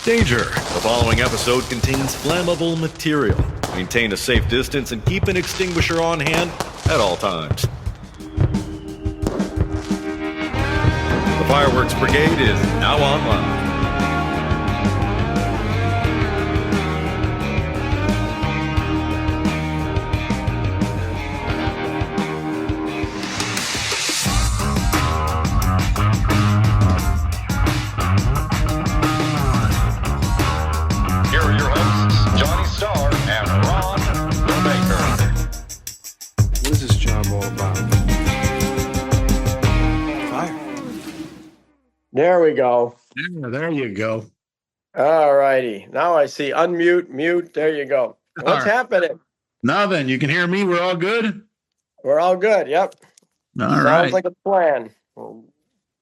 Danger. The following episode contains flammable material. Maintain a safe distance and keep an extinguisher on hand at all times. The Fireworks Brigade is now online. Here are your hosts, Johnny Starr and Ron the Baker. What is this job all about? Fire. There we go. Yeah, there you go. All righty. Now I see unmute, mute. There you go. What's All right. happening? Nothing. You can hear me. We're all good. We're all good. Yep. All Sounds right. like a plan.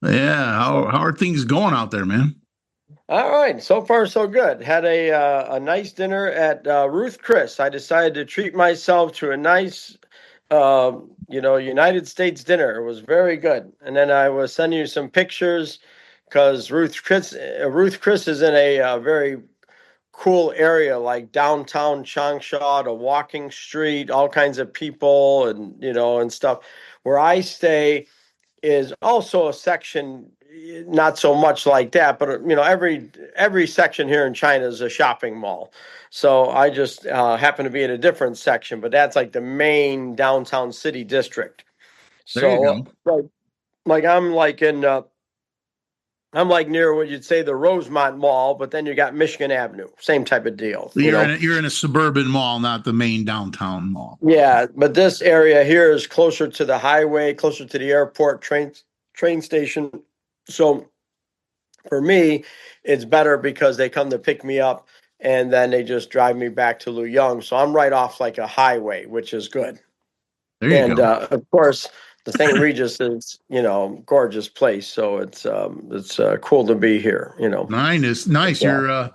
Yeah. How are things going out there, man? All right. So far, so good. Had a nice dinner at Ruth Chris. I decided to treat myself to a nice, United States dinner. It was very good. And then I was sending you some pictures because Ruth Chris is in a very cool area like downtown Changsha, a walking street, all kinds of people and stuff. Where I stay is also a section, not so much like that, but every section here in China is a shopping mall. So I just happen to be in a different section, but that's like the main downtown city district. There you So I'm like near what you'd say the Rosemont Mall, but then you got Michigan Avenue, same type of deal. So you're in a suburban mall, not the main downtown mall. Yeah, but this area here is closer to the highway, closer to the airport, train station. So for me, it's better because they come to pick me up and then they just drive me back to Luoyang. So I'm right off like a highway, which is good. There you go. Of course, the St. Regis is, gorgeous place. So it's cool to be here, Nice. Yeah.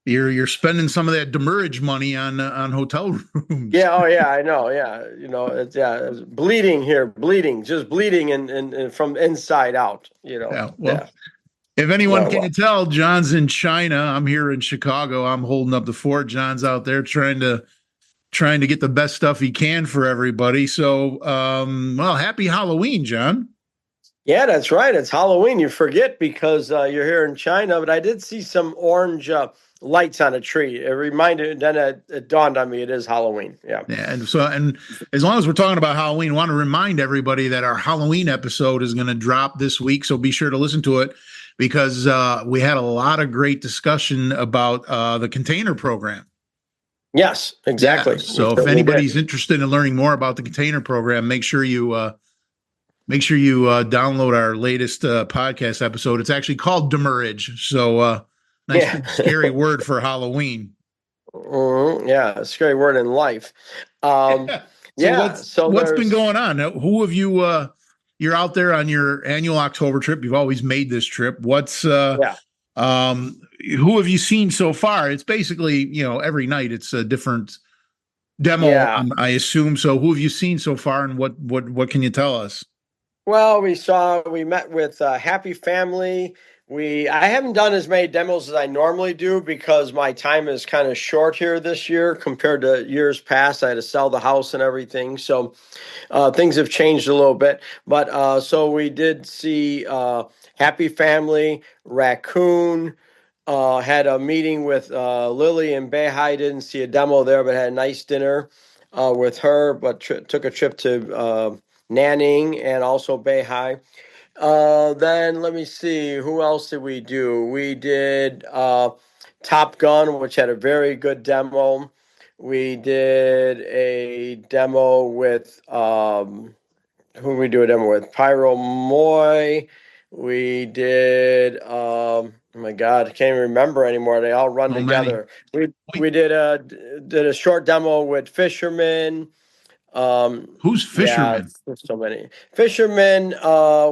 You're spending some of that demurrage money on hotel rooms. Yeah. Oh, yeah. I know. Yeah. It's bleeding here, just bleeding and from inside out. Yeah. Well, if anyone can't tell, John's in China. I'm here in Chicago. I'm holding up the fort. John's out there trying to get the best stuff he can for everybody. So, happy Halloween, John. Yeah, that's right. It's Halloween. You forget because you're here in China, but I did see some orange lights on a tree. It dawned on me it is Halloween. Yeah. Yeah, and as long as we're talking about Halloween, I want to remind everybody that our Halloween episode is going to drop this week, so be sure to listen to it because we had a lot of great discussion about the container program. Yes, exactly. Yeah, so if anybody's interested in learning more about the container program, make sure you download our latest podcast episode. It's actually called Demurrage. So nice scary word for Halloween. Yeah, a scary word in life. So what's been going on? Who have you? You're out there on your annual October trip. You've always made this trip. Who have you seen so far? It's basically, every night it's a different demo, I assume. So who have you seen so far and what can you tell us? Well, we met with Happy Family. I haven't done as many demos as I normally do because my time is kind of short here this year compared to years past. I had to sell the house and everything. So things have changed a little bit. But so we did see Happy Family, Raccoon, had a meeting with Lily and Beihai. Didn't see a demo there, but had a nice dinner with her, but took a trip to Nanning and also Beihai. Then let me see, who else did we do? We did Top Gun, which had a very good demo. We did a demo with who did we do a demo with? Pyro Moy. We did oh my God, I can't even remember anymore. They all run together. We did a short demo with Fisherman. Who's Fisherman? Yeah, so many Fishermen.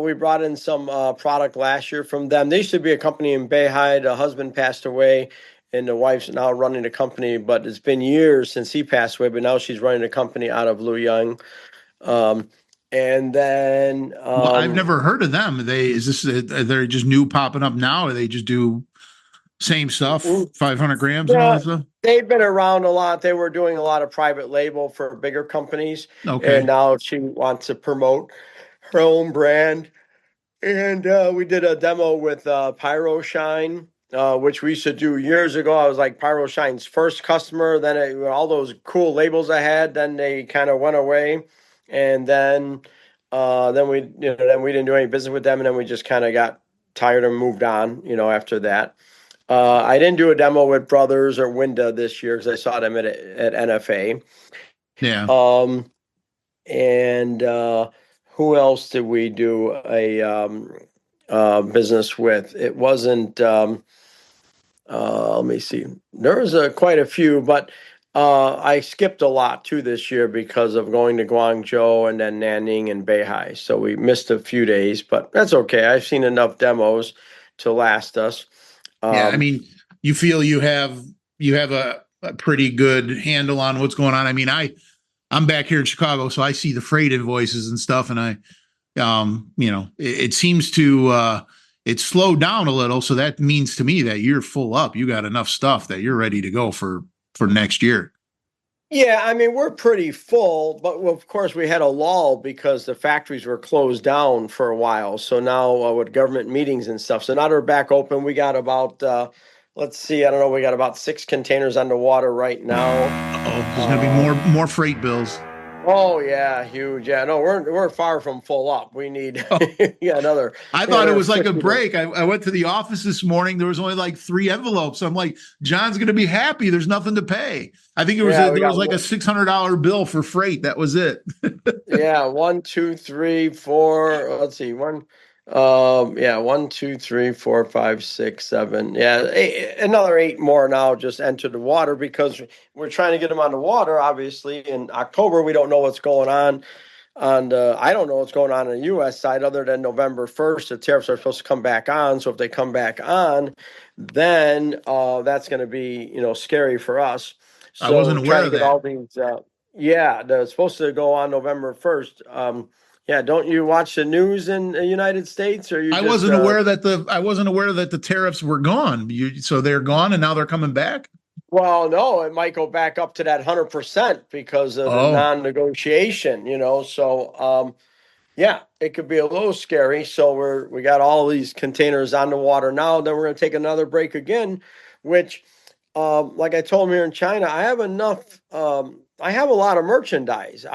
We brought in some product last year from them. They used to be a company in Beihai. The husband passed away, and the wife's now running the company. But it's been years since he passed away. But now she's running the company out of Luoyang. And then I've never heard of them. They're just new popping up now, or they just do Same stuff, Mm, 500 grams and all Yeah, that stuff. they've been around a lot. They were doing a lot of private label for bigger companies, and Okay. now she wants to promote her own brand. And we did a demo with Pyro Shine, which we used to do years ago. I was like Pyro Shine's first customer. Then all those cool labels I had, then they kind of went away, and then we didn't do any business with them, and then we just kind of got tired and moved on. After that, I didn't do a demo with Brothers or Winda this year because I saw them at NFA. Yeah. Um, and who else did we do a business with? It wasn't. Let me see. There was quite a few, but I skipped a lot too this year because of going to Guangzhou and then Nanning and Beihai. So we missed a few days, but that's okay. I've seen enough demos to last us. Yeah. I mean, you feel you have a pretty good handle on what's going on. I mean, I'm back here in Chicago, so I see the freight invoices and stuff, and it seems to it's slowed down a little. So that means to me that you're full up. You got enough stuff that you're ready to go for next year. Yeah, I mean, we're pretty full, but of course we had a lull because the factories were closed down for a while. So now with government meetings and stuff, so now they're back open. We got about, let's see, I don't know, we got about 6 containers on the water right now. Oh, there's going to be more freight bills. Oh yeah, huge. Yeah, no, we're far from full up. We need Oh, another. I thought it was like a 50 break. I went to the office this morning. There was only like 3 envelopes. I'm like, John's going to be happy. There's nothing to pay. I think Yeah, we there was got like a $600 bill for freight. That was it. yeah, 1, 2, 3, 4. Let's see, yeah, 1, 2, 3, 4, 5, 6, 7. Yeah, another 8 more now just entered the water because we're trying to get them on the water. Obviously, in October we don't know what's going on. I don't know what's going on the U.S. side other than November 1st. The tariffs are supposed to come back on. So if they come back on, then that's going to be scary for us. I So wasn't aware trying to of get that. all these. Yeah, they're supposed to go on November 1st. Yeah, don't you watch the news in the United States, or you I just? wasn't aware that the tariffs were gone. So they're gone and now they're coming back. Well, no, it might go back up to that 100% because of the Oh, non-negotiation. So yeah, it could be a little scary. So we got all these containers on the water now. Then we're going to take another break again, which, like I told him here in China, I have enough. I have a lot of merchandise.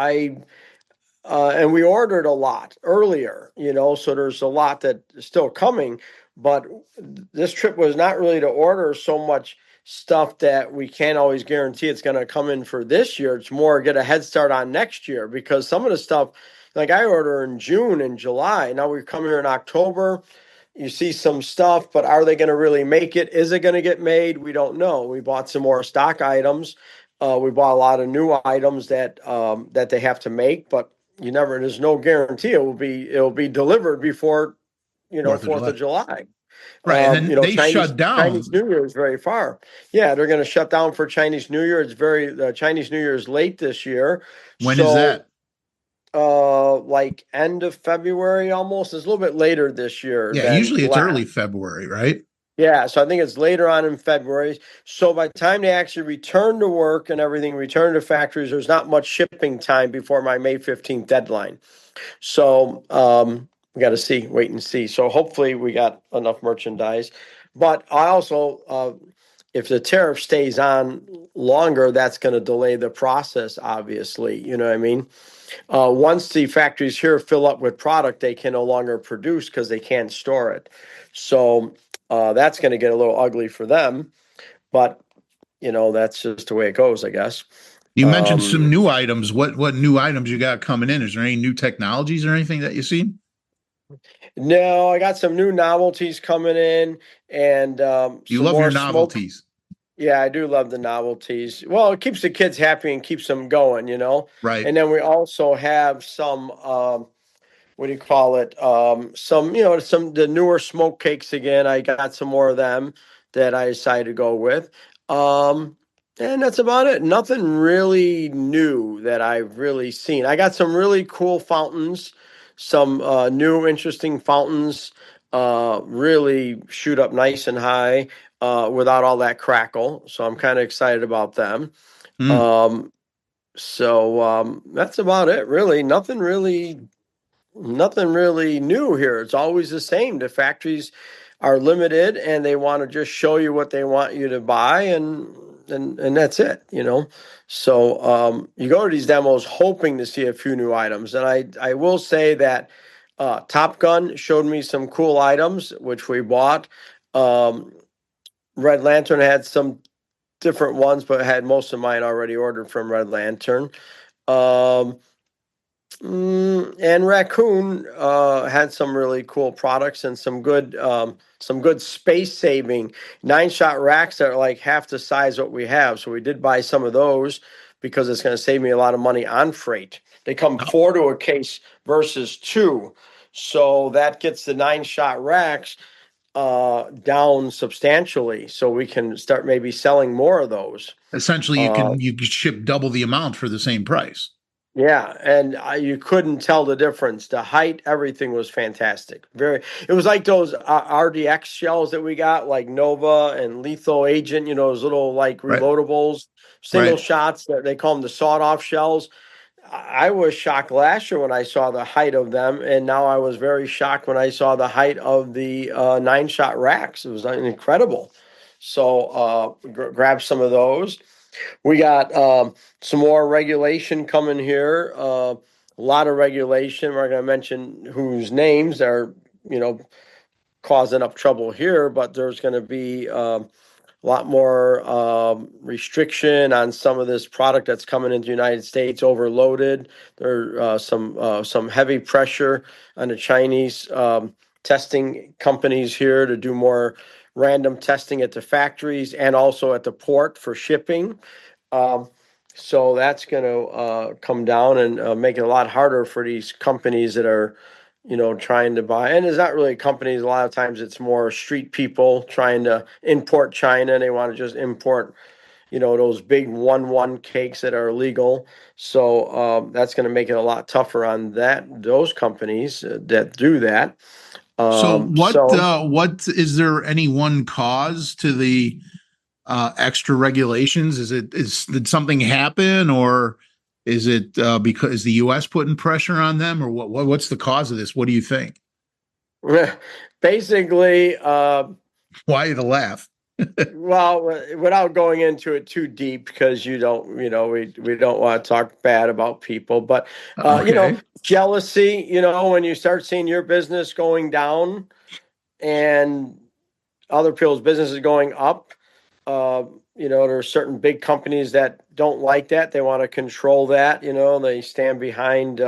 And we ordered a lot earlier, so there's a lot that is still coming. But this trip was not really to order so much stuff that we can't always guarantee it's going to come in for this year. It's more get a head start on next year because some of the stuff, like I order in June and July. Now we come here in October. You see some stuff, but are they going to really make it? Is it going to get made? We don't know. We bought some more stock items. We bought a lot of new items that they have to make, but there's no guarantee it'll be delivered before 4th of Fourth July. of July. Right. And then they Chinese shut Chinese down. New Year is very far. Yeah, they're going to shut down for Chinese New Year. Chinese New Year is late this year, When is so that? like end of February almost. It's a little bit later this year Yeah, than usually it's last. early February, right? Yeah, so I think it's later on in February. So by the time they actually return to work and everything, return to factories, there's not much shipping time before my May 15th deadline. So we got to wait and see. So hopefully we got enough merchandise. But I also, if the tariff stays on longer, that's going to delay the process, obviously. You know what I mean? Once the factories here fill up with product, they can no longer produce because they can't store it. So that's going to get a little ugly for them. But, that's just the way it goes, I guess. You mentioned some new items. What new items you got coming in? Is there any new technologies or anything that you see? No, I got some new novelties coming in and You some love your more smoke. novelties, Yeah, I do love the novelties. Well, it keeps the kids happy and keeps them going. right? And then we also have some, what do you call it? Some the newer smoke cakes again. I got some more of them that I decided to go with. And that's about it. Nothing really new that I've really seen. I got some really cool fountains, some new interesting fountains. really shoot up nice and high without all that crackle. So I'm kind of excited about them. Mm. Um, that's about it, really. Nothing really new here. It's always the same. The factories are limited and they want to just show you what they want you to buy and that's it, you know. So you go to these demos hoping to see a few new items. And I will say that Top Gun showed me some cool items which we bought. Um, Red Lantern had some different ones, but had most of mine already ordered from Red Lantern. Um, and Raccoon had some really cool products and some good space saving 9-shot racks that are like half the size what we have. So we did buy some of those because it's going to save me a lot of money on freight. They come 4 to a case versus 2, so that gets the 9-shot racks down substantially. So we can start maybe selling more of those. Essentially, you could ship double the amount for the same price. Yeah, and you couldn't tell the difference. The height, everything was fantastic. It was like those RDX shells that we got, like Nova and Lethal Agent. You know, those little like Right. reloadables, single Right. shots. They call them the sawed-off shells. I was shocked last year when I saw the height of them, and now I was very shocked when I saw the height of the 9-shot racks. It was incredible. So grab some of those. We got some more regulation coming here. A lot of regulation. We're going to mention whose names are, causing up trouble here, but there's going to be a lot more restriction on some of this product that's coming into the United States, overloaded. There's some heavy pressure on the Chinese testing companies here to do more random testing at the factories and also at the port for shipping. So that's going to come down and make it a lot harder for these companies that are, trying to buy. And it's not really companies. A lot of times it's more street people trying to import China. And they want to just import, those big 1-1 cakes that are illegal. So that's going to make it a lot tougher on those companies that do that. So So what is there any one cause to the extra regulations? Did something happen, or is it because the U.S. putting pressure on them, or what's the cause of this? What do you think? basically, Why the laugh? well, without going into it too deep, because we don't want to talk bad about people, but Okay. jealousy, when you start seeing your business going down and other people's business is going up, there are certain big companies that don't like that. They want to control that. They stand behind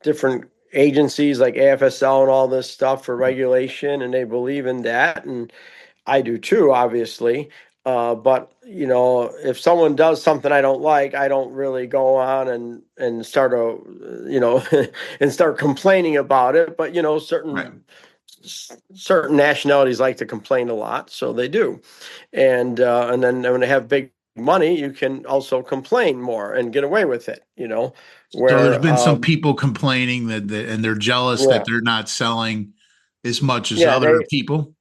different agencies like AFSL and all this stuff for regulation, and they believe in that. And I do too, obviously. But if someone does something I don't like, I don't really go on and start and start complaining about it. But Right. certain nationalities like to complain a lot, so they do. And then when they have big money, you can also complain more and get away with it. So there's Where been some people complaining and they're jealous yeah, that they're not selling as much as yeah, other people.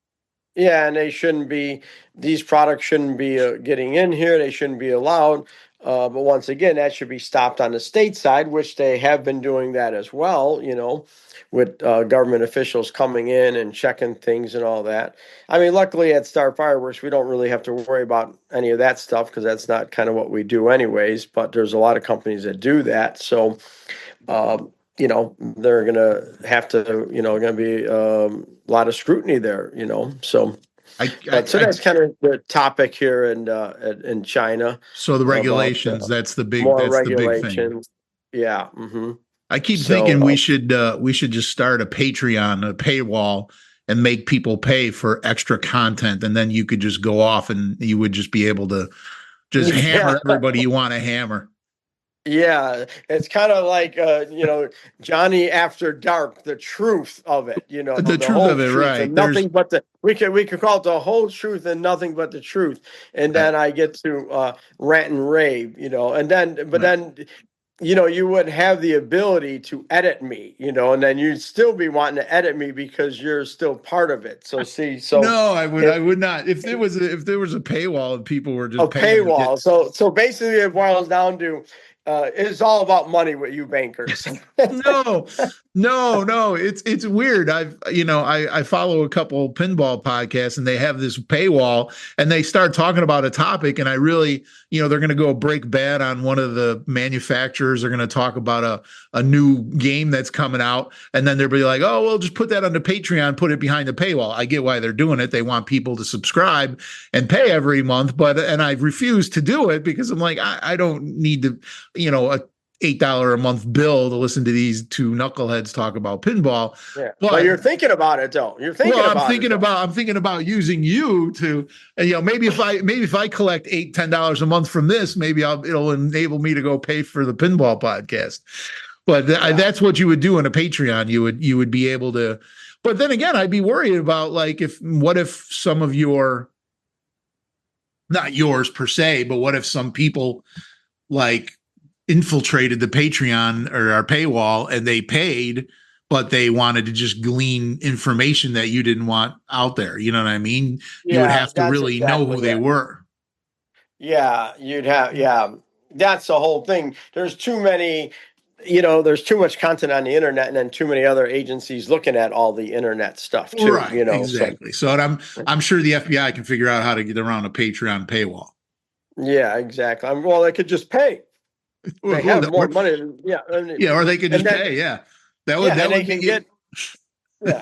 and they shouldn't be, these products shouldn't be getting in here. They shouldn't be allowed. But once again, that should be stopped on the state side, which they have been doing that as well, with government officials coming in and checking things and all that. I mean, luckily at Starr Fireworks, we don't really have to worry about any of that stuff because that's not kind of what we do anyways. But there's a lot of companies that do that. So, they're going to have to, going to be a lot of scrutiny there, So, so that's kind of the topic here in China So the about regulations, more that's the big thing. regulations. Yeah. I keep So, thinking we should just start a Patreon, a paywall, and make people pay for extra content, and then you could just go off and you would just be able to just yeah. hammer everybody you want to hammer. Yeah, it's kind of like Johnny After Dark, the truth of it, The the truth whole of it, truth right? and nothing but the we could call it the whole truth and nothing but the truth. And Right, then I get to rant and rave, and then right. you wouldn't have the ability to edit me, and then you'd still be wanting to edit me because you're still part of it. So see, No, I would not. If there was a paywall and people were a just paying to get paywall. So basically, it boils down to it's all about money with you bankers. no, no. It's weird. I follow a couple pinball podcasts and they have this paywall and they start talking about a topic and I really, they're going to go break bad on one of the manufacturers. They're going to talk about a new game that's coming out and then they'll be like, oh, well, just put that on the Patreon, put it behind the paywall. I get why they're doing it. They want people to subscribe and pay every month, and I refuse to do it because I'm like, I don't need to, a $8 a month bill to listen to these two knuckleheads talk about pinball. Yeah. But you're thinking about it though. I'm thinking about using you to, maybe if I collect $8-10 a month from this, maybe it'll enable me to go pay for the pinball podcast. But that's what you would do on a Patreon. You would be able to, but then again, I'd be worried about like, what if some of your, not yours per se, but what if some people like infiltrated the Patreon or our paywall and they paid, but they wanted to just glean information that you didn't want out there. You know what I mean? You would have to really know who they were. Yeah, that's the whole thing. There's too many, there's too much content on the internet and then too many other agencies looking at all the internet stuff too. Right, exactly. So I'm sure the FBI can figure out how to get around a Patreon paywall. Yeah, exactly. Well, they could just pay. They have more money. Or they could just pay. Yeah,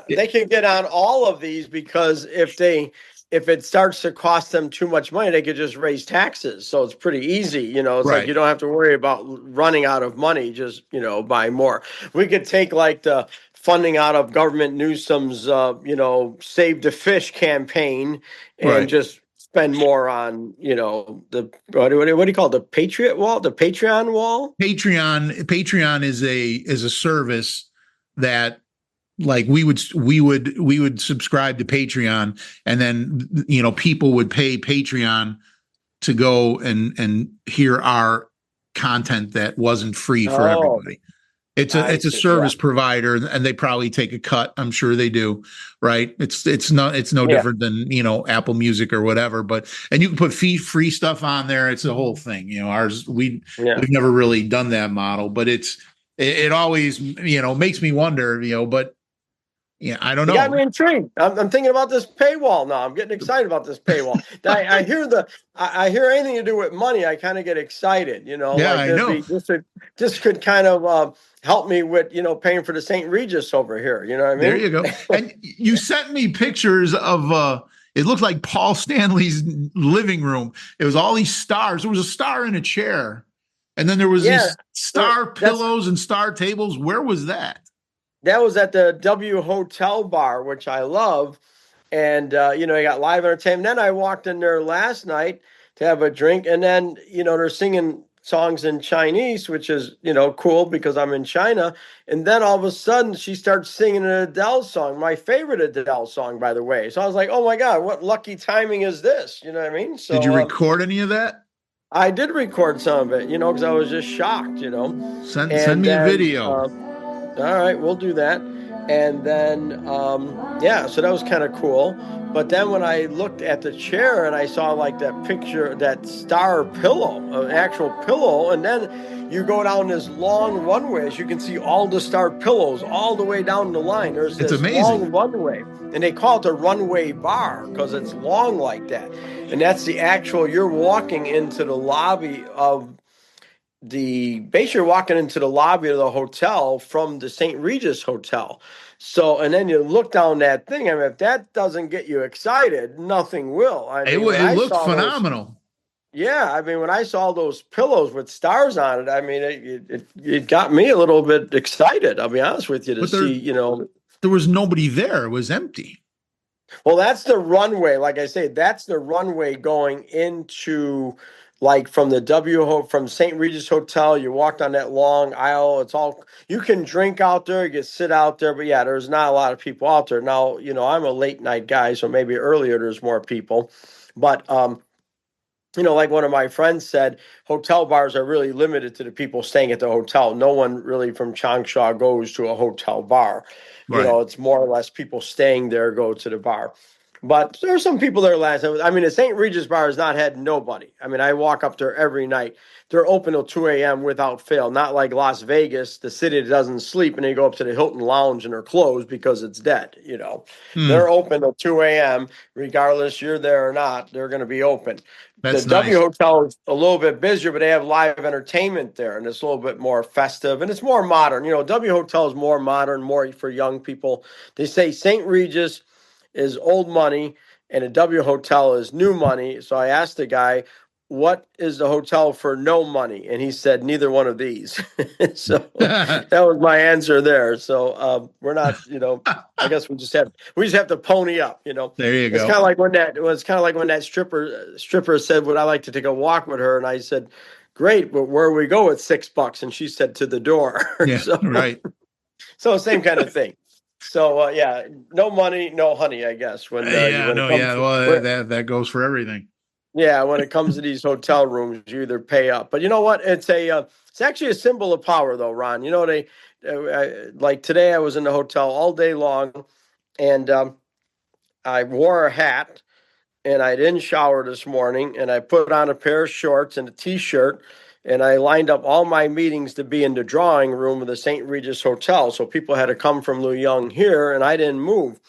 they can get on all of these because if it starts to cost them too much money, they could just raise taxes. So it's pretty easy. It's like you don't have to worry about running out of money. Just buy more. We could take like the funding out of Government Newsom's Save the Fish campaign and just spend more on, the what do you call it? The Patriot wall, the Patreon wall? Patreon is a service that like we would subscribe to Patreon and then people would pay Patreon to go and hear our content that wasn't free for everybody. It's a service provider and they probably take a cut. I'm sure they do. Right. It's no different than, Apple Music or whatever, and you can put free stuff on there. It's the whole thing, ours, we've never really done that model, but it always, makes me wonder, but yeah, I don't know. You got me intrigued. I'm thinking about this paywall now. I'm getting excited about this paywall. I hear anything to do with money, I kind of get excited. Yeah, I know. This could kind of help me with paying for the St. Regis over here. You know what I mean? There you go. And you sent me pictures of it looked like Paul Stanley's living room. It was all these stars. There was a star in a chair, and then there was these star pillows and star tables. Where was that? That was at the W Hotel Bar, which I love. And, you got live entertainment. Then I walked in there last night to have a drink. And then, they're singing songs in Chinese, which is, cool because I'm in China. And then all of a sudden she starts singing an Adele song, my favorite Adele song, by the way. So I was like, oh my God, what lucky timing is this? You know what I mean? So did you record any of that? I did record some of it, because I was just shocked, Send me a video. All right, we'll do that. And then, so that was kind of cool. But then when I looked at the chair and I saw like that picture, that Starr pillow, an actual pillow, and then you go down this long runway, as you can see all the Starr pillows all the way down the line. There's this long runway. And they call it the runway bar because it's long like that. And that's you're walking into the lobby of you're walking into the lobby of the hotel from the St. Regis Hotel. So, and then you look down that thing. I mean, if that doesn't get you excited, nothing will. It looked phenomenal. When I saw those pillows with stars on it, I mean, it got me a little bit excited. I'll be honest with you see, there was nobody there. It was empty. Well, that's the runway. Like I say, that's the runway going into like from from St. Regis Hotel. You walked on that long aisle. It's all, you can drink out there, you can sit out there, but there's not a lot of people out there. Now, I'm a late night guy, so maybe earlier there's more people, but like one of my friends said, hotel bars are really limited to the people staying at the hotel. No one really from Changsha goes to a hotel bar. Right. It's more or less people staying there go to the bar. But there are some people there last night. I mean, the St. Regis bar has not had nobody. I mean, I walk up there every night. They're open till 2 a.m. without fail. Not like Las Vegas, the city that doesn't sleep, and they go up to the Hilton Lounge and they're closed because it's dead. Hmm. They're open till 2 a.m. regardless you're there or not. They're going to be open. The That's W nice. Hotel is a little bit busier, but they have live entertainment there, and it's a little bit more festive and it's more modern. W Hotel is more modern, more for young people. They say St. Regis is old money and a W Hotel is new money. So I asked the guy, what is the hotel for no money? And he said, neither one of these. So that was my answer there. So we're not, I guess we just have to pony up. There you It's go. kind of like when that stripper said, would I like to take a walk with her? And I said, great, but where we go at $6? And she said, to the door. Yeah. So Right. so same kind of thing. So yeah, no money, no honey, I guess. When Yeah. when it No. comes Yeah. to, Well, that goes for everything. yeah, when it comes to these hotel rooms, you either pay up. But you know what? It's actually a symbol of power, though, Ron. Like today, I was in the hotel all day long, and I wore a hat, and I didn't shower this morning, and I put on a pair of shorts and a t-shirt, and I lined up all my meetings to be in the drawing room of the St. Regis Hotel. So people had to come from Luoyang here, and I didn't move.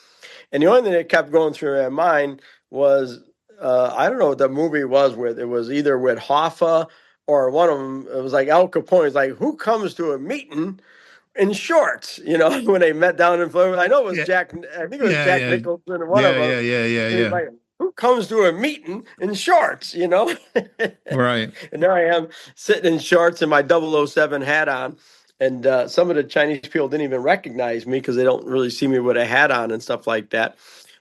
And the only thing that kept going through my mind was I don't know what the movie was with. It was either with Hoffa or one of them. It was like Al Capone. It's like, who comes to a meeting in shorts? When they met down in Florida. I know it was Yeah. Jack. I think it was Yeah. Jack Yeah. Nicholson or one of Yeah. them. Yeah. Yeah. Yeah. And he's Yeah. like, who comes to a meeting in shorts? Right. And there I am sitting in shorts and my 007 hat on. And some of the Chinese people didn't even recognize me because they don't really see me with a hat on and stuff like that.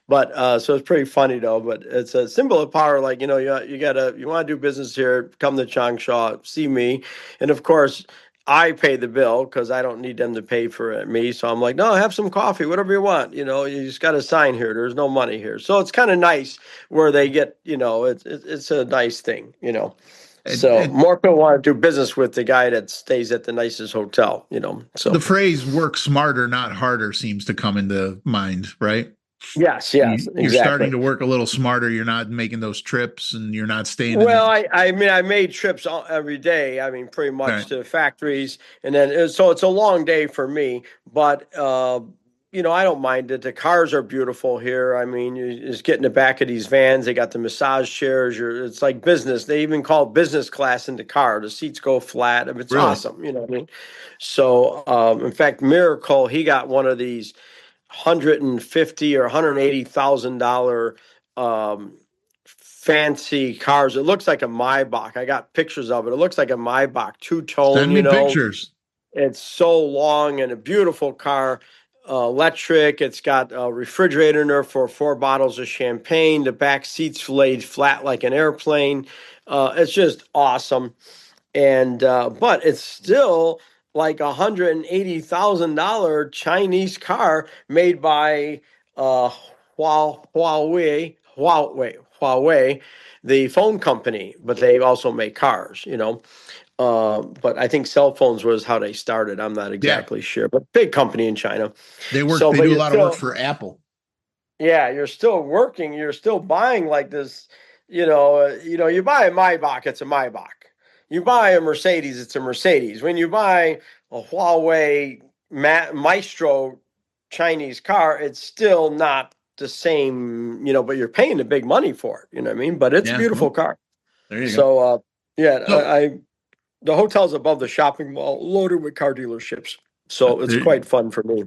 But so it's pretty funny though. But it's a symbol of power. Like you want to do business here, come to Changsha, see me, and of course I pay the bill because I don't need them to pay for it, me. So I'm like, no, have some coffee, whatever you want. You just got to sign here. There's no money here, so it's kind of nice where they get. It's a nice thing. So And more people want to do business with the guy that stays at the nicest hotel. So the phrase "work smarter, not harder" seems to come into mind, right? yes, You're starting exactly. to work a little smarter. You're not making those trips, and you're not staying in Well, the. I mean, I made trips every day. I mean, pretty much Right. to factories, and then so it's a long day for me. But I don't mind it. The cars are beautiful here. I mean, you just get in the back of these vans. They got the massage chairs. It's like business. They even call business class in the car. The seats go flat. I mean, it's Really? awesome. You know what I mean? So, in fact, Miracle, he got one of these 150 or $180,000 fancy cars. It looks like a Maybach. I got pictures of it. It looks like a Maybach two-tone, Send me pictures. It's so long and a beautiful car, electric. It's got a refrigerator in there for 4 bottles of champagne. The back seats laid flat like an airplane. It's just awesome. And but it's still like $180,000 Chinese car made by uh, Huawei, the phone company. But they also make cars. But I think cell phones was how they started. I'm not Yeah, exactly sure, but big company in China. they work. So, They but do a you're lot of work still, for Apple. yeah, you're still working. You're still buying like this. You buy a Maybach, it's a Maybach. You buy a Mercedes, it's a Mercedes. When you buy a Huawei Maestro Chinese car, it's still not the same. But you're paying the big money for it. You know what I mean? But it's a Yeah, beautiful well, car. there you go. So, yeah, So the hotel's above the shopping mall, loaded with car dealerships. So it's there, quite fun for me.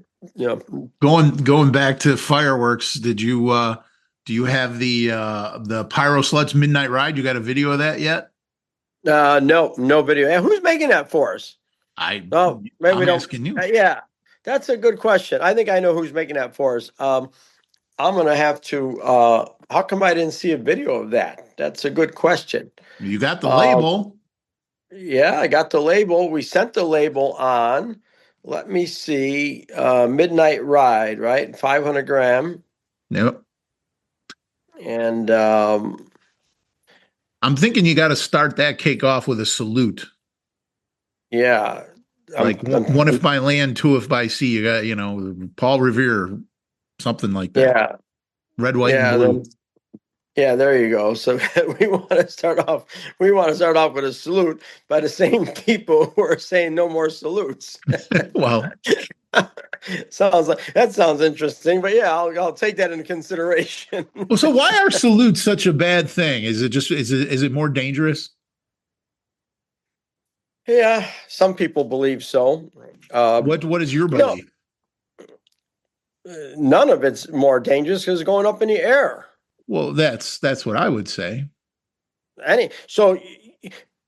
going back to fireworks, do you have the Pyro Sluts Midnight Ride? You got a video of that yet? No video. Hey, who's making that for us? I Oh, maybe we I'm don't. asking you. Yeah, that's a good question. I think I know who's making that for us. I'm gonna have to. How come I didn't see a video of that? That's a good question. You got the Uh, label. yeah, I got the label. We sent the label on. Let me see. Midnight Ride, right? 500 gram. Yep. And I'm thinking you got to start that cake off with a salute. Yeah. Like one if by land, two if by sea. You got, Paul Revere, something like that. Yeah. Red, white, and Yeah. blue. Yeah, there you go. So we want to start off. We want to start off with a salute by the same people who are saying no more salutes. Well, sounds interesting, but yeah, I'll take that into consideration. well, so why are salutes such a bad thing? Is it more dangerous? Yeah, some people believe so. What is your belief? None of it's more dangerous because it's going up in the air. Well, that's what I would say. So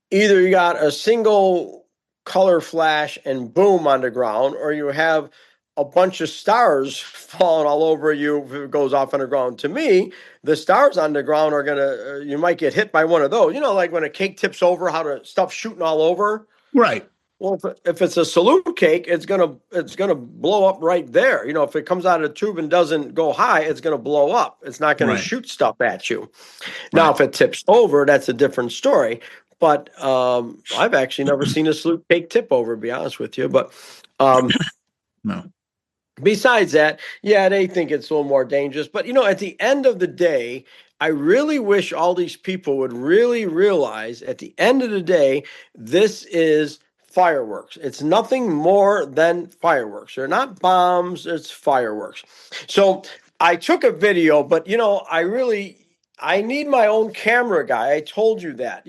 either you got a single color flash and boom on the ground, or you have a bunch of stars falling all over you if it goes off on the ground. To me, the stars on the ground are gonna you might get hit by one of those. Like when a cake tips over, how the stuff shooting all over. Right. Well, if it's a salute cake, it's gonna blow up right there. If it comes out of the tube and doesn't go high, it's gonna blow up. It's not gonna shoot stuff at you. Now, if it tips over, that's a different story. But I've actually never seen a salute cake tip over, to be honest with you. But no. Besides that, yeah, they think it's a little more dangerous. But at the end of the day, I really wish all these people would really realize at the end of the day, this is fireworks. It's nothing more than fireworks. They're not bombs, it's fireworks. So I took a video, but I need my own camera guy. I told you that.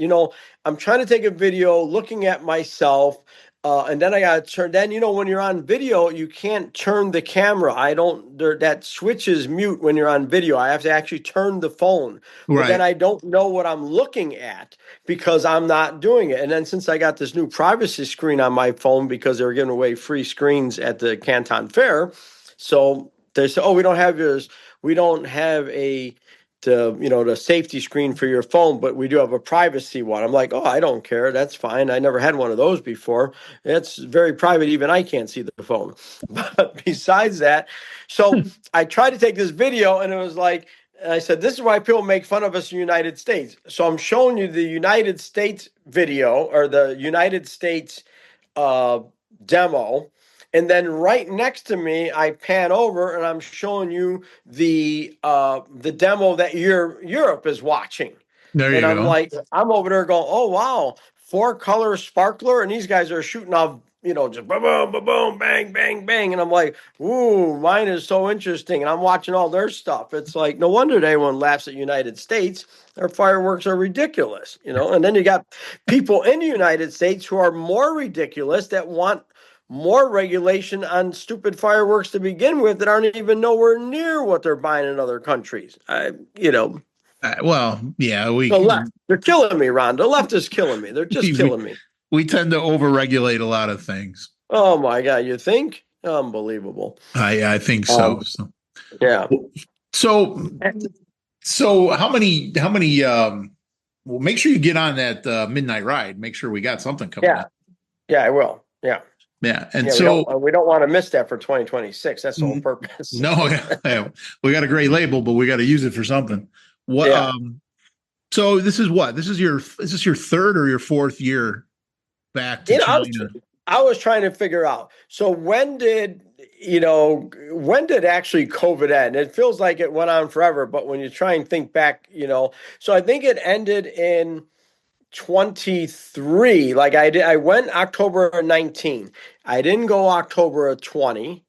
I'm trying to take a video looking at myself. And then I got to turn. Then when you're on video, you can't turn the camera. That switch is mute when you're on video. I have to actually turn the phone. But then I don't know what I'm looking at because I'm not doing it. And then since I got this new privacy screen on my phone because they were giving away free screens at the Canton Fair, so they said, "Oh, we don't have yours. We don't have the safety screen for your phone, but we do have a privacy one." I'm like, "Oh, I don't care. That's fine. I never had one of those before. It's very private. Even I can't see the phone." But besides that, so I tried to take this video and it was like, I said, "This is why people make fun of us in the United States." So I'm showing you the United States video or the United States demo. And then right next to me, I pan over and I'm showing you the demo that Europe is watching. There you go. go. Like, I'm over there going, "Oh wow, 4-color sparkler," and these guys are shooting off, just boom, boom, boom, boom, bang, bang, bang, and I'm like, "Ooh, mine is so interesting," and I'm watching all their stuff. It's like no wonder everyone laughs at United States. Their fireworks are ridiculous, And then you got people in the United States who are more ridiculous that want more regulation on stupid fireworks to begin with that aren't even nowhere near what they're buying in other countries. Well, yeah, The left, they're killing me, Ron. The left is killing me. They're just killing me. We tend to overregulate a lot of things. Oh my God, you think? Unbelievable. I think so. Yeah. So how many well, make sure you get on that midnight ride. Make sure we got something coming up. Yeah, I will. Yeah. Yeah. And we don't want to miss that for 2026. That's the whole purpose. No, we got a great label, but we got to use it for something. What? Yeah. So this is what? Is this your third or your fourth year back to China? I was trying to figure out. So when did actually COVID end? It feels like it went on forever, but when you try and think back, so I think it ended in 23. Like I went October of 19. I didn't go October of 20.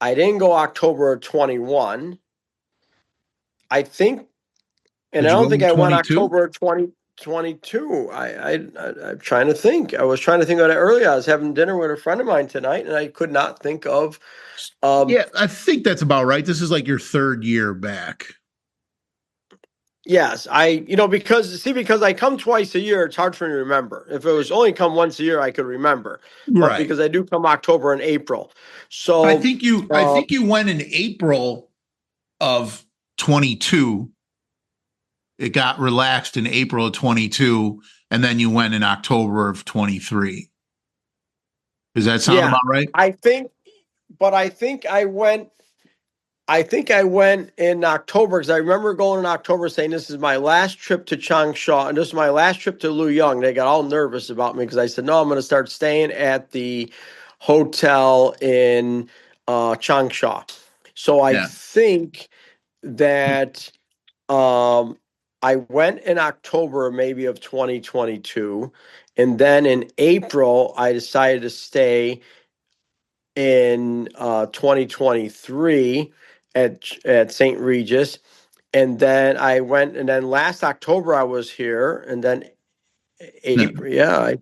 I didn't go October of 21. I think, and I don't think I went October of 2022. I'm trying to think. I was trying to think of it earlier. I was having dinner with a friend of mine tonight, and I could not think of. Yeah, I think that's about right. This is like your third year back. Yes, because I come twice a year, it's hard for me to remember. If it was only come once a year, I could remember. But right. Because I do come October and April. So I think you went in April of 22. It got relaxed in April of 22, and then you went in October of 23. Does that sound about right? I think I went I think I went in October because I remember going in October saying this is my last trip to Changsha and this is my last trip to Luoyang. They got all nervous about me because I said, no, I'm going to start staying at the hotel in Changsha. So I Yeah. think that I went in October maybe of 2022. And then in April, I decided to stay in 2023 at St. Regis. And then I went, and then last October I was here, and then Yeah. April. Yeah, I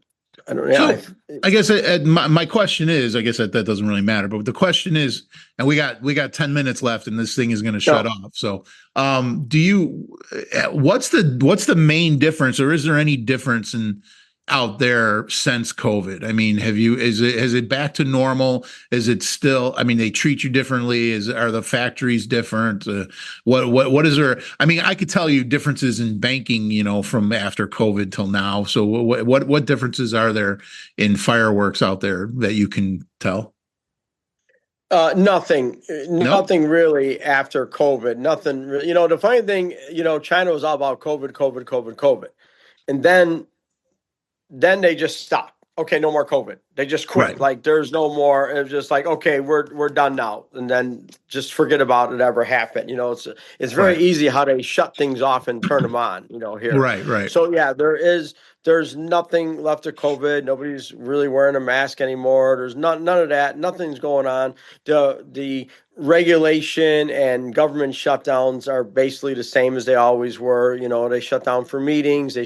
don't know. Yeah, So I guess my question is, I guess that doesn't really matter, but the question is, and we got 10 minutes left and this thing is going to shut no, off. So, what's the main difference, or is there any difference in out there since COVID? I mean, has it back to normal? Is it still, I mean, they treat you differently? Are the factories different? What is there? I mean, I could tell you differences in banking, from after COVID till now. So what differences are there in fireworks out there that you can tell? nothing, Nope. nothing really after COVID. Nothing. The funny thing, China was all about COVID, COVID, COVID, COVID, and then they just stopped. Okay, no more COVID. They just quit. Right. Like there's no more. It was just like, okay, we're done now, and then just forget about it ever happened. It's very Right. easy how they shut things off and turn them on. Here. Right. Right. So yeah, there's nothing left of COVID. Nobody's really wearing a mask anymore. There's none of that. Nothing's going on. The regulation and government shutdowns are basically the same as they always were. They shut down for meetings. We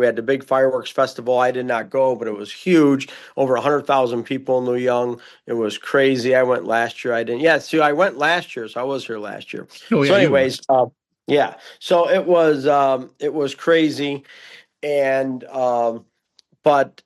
had the big fireworks festival. I did not go, but it was huge. Over 100,000 people in Luoyang. It was crazy. I went last year. I didn't. Yeah, see, I went last year, so I was here last year. Oh So, yeah, you were. anyways, yeah. So it was crazy, and but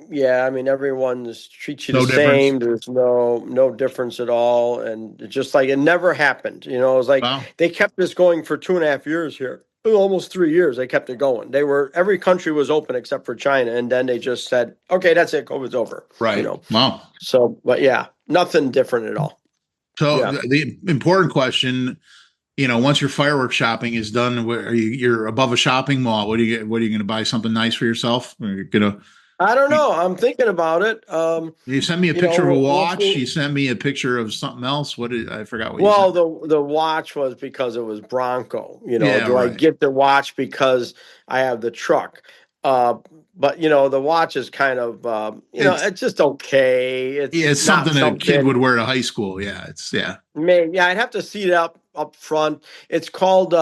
yeah, I mean, everyone's treats you the No difference. same. There's no difference at all, and it's just like it never happened. It was like Wow. they kept this going for 2.5 years here, almost 3 years. They kept it going. Every country was open except for China, and then they just said, "Okay, that's it. COVID's over." Right. Wow. So, but yeah, nothing different at all. So Yeah. the important question, once your fireworks shopping is done, you're above a shopping mall. What do you get? What are you going to buy something nice for yourself? Or you're gonna I don't know. I'm thinking about it. you send me a picture of a We'll watch. see. You sent me a picture of something else. I forgot what you Well, sent. the watch was because it was Bronco. Yeah, Do I right. get the watch because I have the truck? Uh, but the watch is kind of It's it's just okay. yeah, It's it's not something that a kid would something. wear to high school. Yeah, yeah. Maybe yeah, I'd have to see it up front. It's called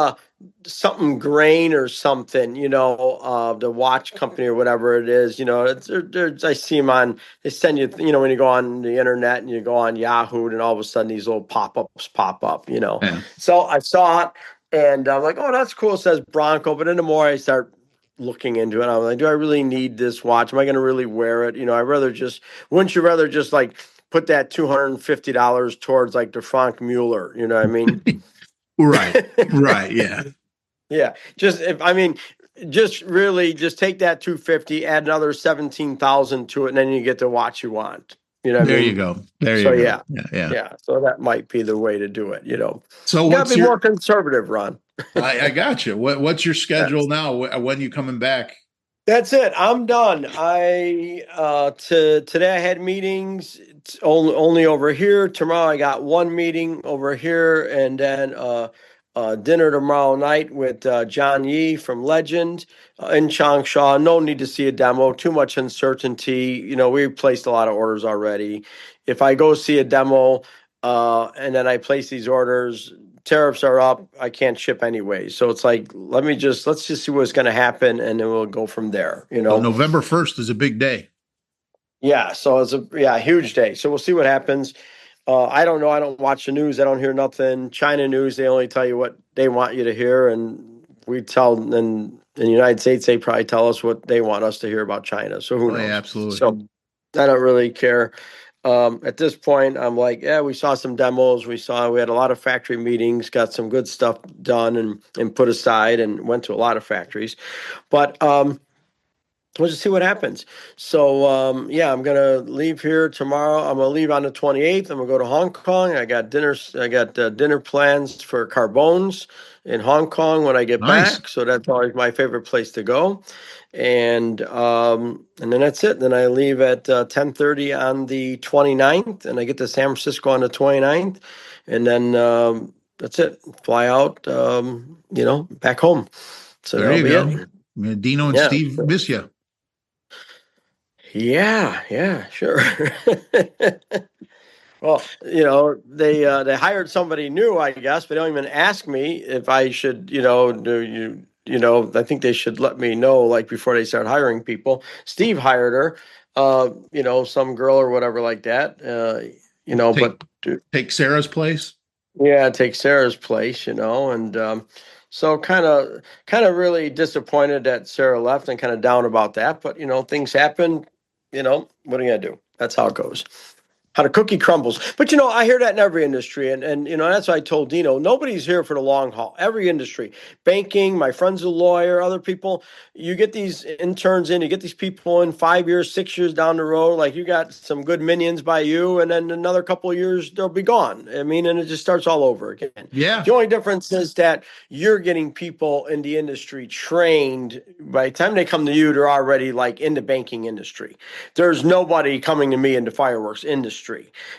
something grain or something. The watch company or whatever it is. I see them on. They send you. When you go on the internet and you go on Yahoo, and all of a sudden these little pop-ups pop up. Yeah. So I saw it, and I'm like, oh, that's cool. It says Bronco, but then the more I start looking into it, I'm like, do I really need this watch? Am I going to really wear it? Wouldn't you rather just like put that $250 towards like the Frank Mueller, you know what I mean? Right. Right. Yeah. Yeah. Just really just take that 250, add another 17,000 to it, and then you get the watch you want. You know what I There you mean? go. There So you go. yeah. Yeah. Yeah. Yeah. So that might be the way to do it, So You gotta what's be more your? conservative, Ron. I got you. What's your Yeah. schedule now? When you coming back? That's it. I'm done. Today I had meetings. It's only over here. Tomorrow I got one meeting over here, and then dinner tomorrow night with John Yee from Legend in Changsha. No need to see a demo. Too much uncertainty. We placed a lot of orders already. If I go see a demo, and then I place these orders, tariffs are up. I can't ship anyway. So it's like, let's just see what's going to happen, and then we'll go from there. So November 1st is a big day. Yeah. So it's a huge day. So we'll see what happens. I don't know. I don't watch the news. I don't hear nothing. China news, they only tell you what they want you to hear, and we tell. And in the United States, they probably tell us what they want us to hear about China. So who Oh, knows? yeah, absolutely. So I don't really care. At this point, I'm like, yeah, we saw some demos. We had a lot of factory meetings, got some good stuff done and put aside, and went to a lot of factories. But we'll just see what happens. So, I'm going to leave here tomorrow. I'm going to leave on the 28th. I'm going to go to Hong Kong. I got dinner plans for Carbones in Hong Kong when I get Nice. back. So that's always my favorite place to go. And then that's it. Then I leave at 10:30 on the 29th, and I get to San Francisco on the 29th. And then that's it. Fly out, back home. So There that'll you be go. it. Yeah, Dino and Yeah. Steve miss you. Yeah, sure. Well, they hired somebody new, I guess, but they don't even ask me if I should, I think they should let me know like before they start hiring people. Steve hired her, some girl or whatever like that, Take, but take Sarah's place. yeah, take Sarah's place, and so kind of really disappointed that Sarah left and kind of down about that. But things happen. What are you gonna do? That's how it goes. How the cookie crumbles. But I hear that in every industry, and that's why I told Dino, nobody's here for the long haul. Every industry, banking, my friend's a lawyer, other people, you get these interns in, you get these people in 5 years, 6 years down the road, like you got some good minions by you, and then another couple of years they'll be gone. I mean, and it just starts all over again. Yeah. The only difference is that you're getting people in the industry trained. By the time they come to you, they're already like in the banking industry. There's nobody coming to me in the fireworks industry.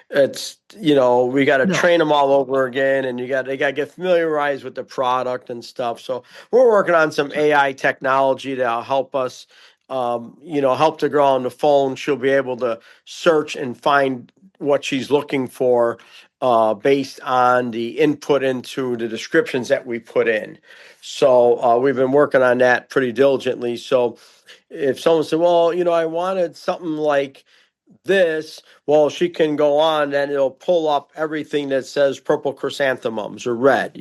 It's we got to No. train them all over again, and they got to get familiarized with the product and stuff. So we're working on some AI technology that'll help us. Help the girl on the phone. She'll be able to search and find what she's looking for based on the input into the descriptions that we put in. So we've been working on that pretty diligently. So if someone said, well, I wanted something like this, well, she can go on and it'll pull up everything that says purple chrysanthemums or red,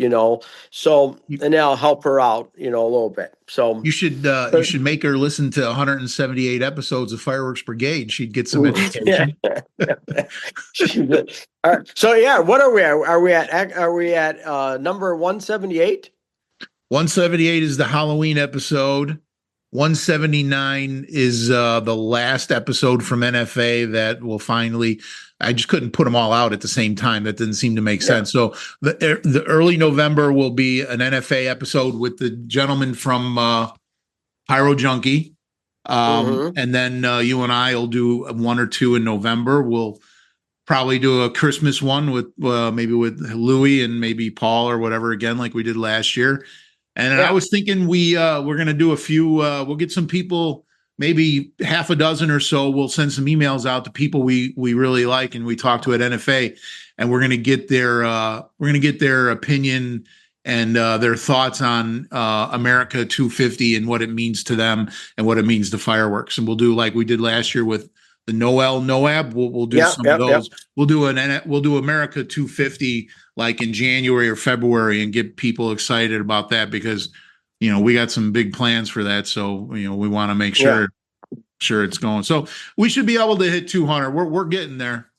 so, and that'll help her out, a little bit. So you should make her listen to 178 episodes of Fireworks Brigade. She'd get some education. All right. So yeah, what are we at? Are we at number 178? 178 is the Halloween episode. 179 is the last episode from NFA that will finally. I just couldn't put them all out at the same time. That didn't seem to make sense. So the early November will be an NFA episode with the gentleman from Pyro Junkie, and then you and I will do one or two in November. We'll probably do a Christmas one with maybe with Louie and maybe Paul or whatever again, like we did last year. And I was thinking we're going to do a few, we'll get some people, maybe half a dozen or so. We'll send some emails out to people we really like and we talk to at NFA, and we're going to get their opinion and their thoughts on America 250 and what it means to them and what it means to fireworks. And we'll do like we did last year with the NOAB. We'll do some of those. We'll do America 250 like in January or February and get people excited about that because, we got some big plans for that. So, we want to make sure it's going. So we should be able to hit 200. We're getting there.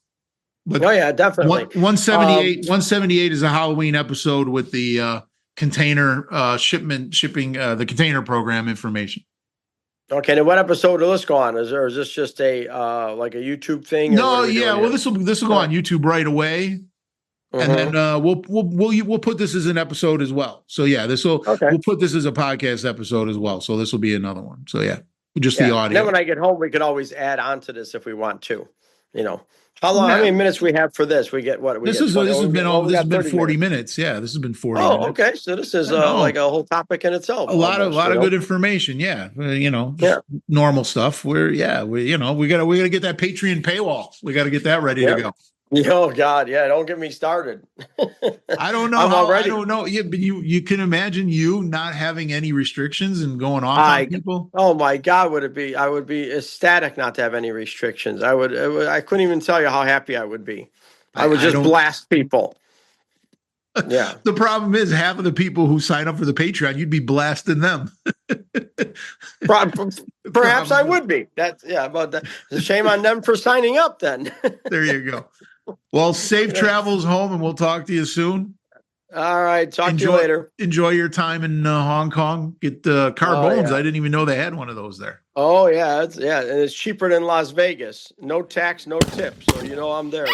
But definitely. 178 is a Halloween episode with the container shipping, the container program information. Okay, now what episode will this go on? Is this just a like a YouTube thing? No, yeah. Well, this will go on YouTube right away. And then we'll put this as an episode as well. So yeah, we'll put this as a podcast episode as well. So this will be another one. So yeah, just the audio. Then when I get home, we could always add on to this if we want to. How long? How many minutes we have for this? We get what? This has been 40 minutes. Yeah, this has been 40. Oh, okay. So this is like a whole topic in itself. A lot of good information. Yeah, normal stuff. We got to get that Patreon paywall. We got to get that ready to go. Oh God, yeah! Don't get me started. I don't know. I don't know. Yeah, but you can imagine you not having any restrictions and going off on people. Oh my God, would it be? I would be ecstatic not to have any restrictions. I couldn't even tell you how happy I would be. I would just blast people. Yeah. The problem is half of the people who sign up for the Patreon, you'd be blasting them. Perhaps I would be. But it's a shame on them for signing up then. There you go. Well, safe travels home, and we'll talk to you soon. All right. Talk to you later. Enjoy your time in Hong Kong. Get the Carbones. Yeah. I didn't even know they had one of those there. Oh yeah, and it's cheaper than Las Vegas. No tax, no tip. So I'm there.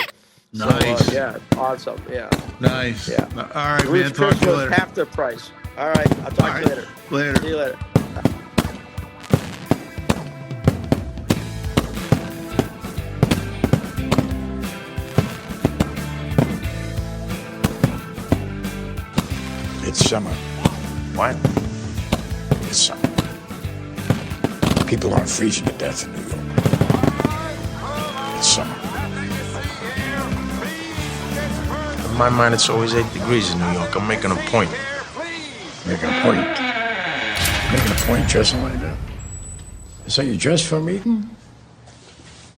Nice. So, yeah, awesome. Yeah. Nice. Yeah. All right, man. Ruth's Talk Chris to you was later. half the price. All right. I'll talk to you later. Later. See you later. It's summer. What? It's summer. People aren't freezing to death in New York. It's summer. In my mind, it's always 8 degrees in New York. I'm making a point. Making a point. Making a point dressing like that. Is that you dress for a meeting?